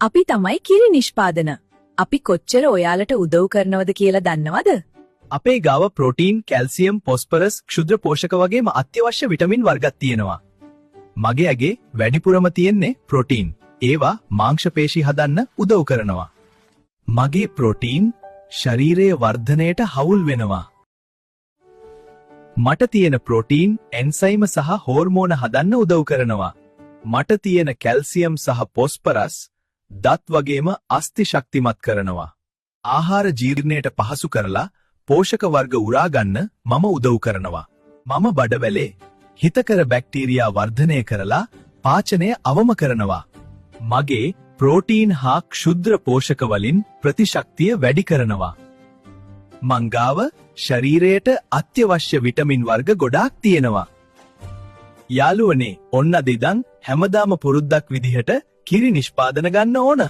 අපි තමයි කිරි නිෂ්පාදන. අපි කොච්චර ඔයාලට උදව් කරනවද කියලා දන්නවද? අපේ ගාව ප්‍රෝටීන්, කැල්සියම්, පොස්පරස්, ක්ෂුද්‍ර පෝෂක වගේම අත්‍යවශ්‍ය විටමින් වර්ගත් තියෙනවා. මගේ ඇගේ වැඩිපුරම තියෙන්නේ ප්‍රෝටීන්. ඒවා මාංශ පේශි හදන්න උදව් කරනවා. මගේ ප්‍රෝටීන් ශරීරයේ වර්ධනයට හවුල් වෙනවා. මට තියෙන ප්‍රෝටීන් එන්සයිම සහ හෝර්මෝන හදන්න උදව් කරනවා. මට තියෙන කැල්සියම් සහ පොස්පරස් දත් වගේම අස්ථි ශක්තිමත් කරනවා. ආහාර ජීර්ණයට පහසු කරලා පෝෂක වර්ග උරා ගන්න මම උදව් කරනවා. මම බඩවැලේ හිතකර බැක්ටීරියා වර්ධනය කරලා පාචනය අවම කරනවා. මගේ ප්‍රෝටීන් හා ක්ෂුද්‍ර පෝෂක වලින් ප්‍රතිශක්තිය වැඩි කරනවා. මංගාව ශරීරයට අත්‍යවශ්‍ය විටමින් වර්ග ගොඩාක් තියෙනවා. යාළුවනේ, ඔන්න අද ඉඳන් හැමදාම පුරුද්දක් විදිහට කිරි නිෂ්පාදන ගන්න ඕන.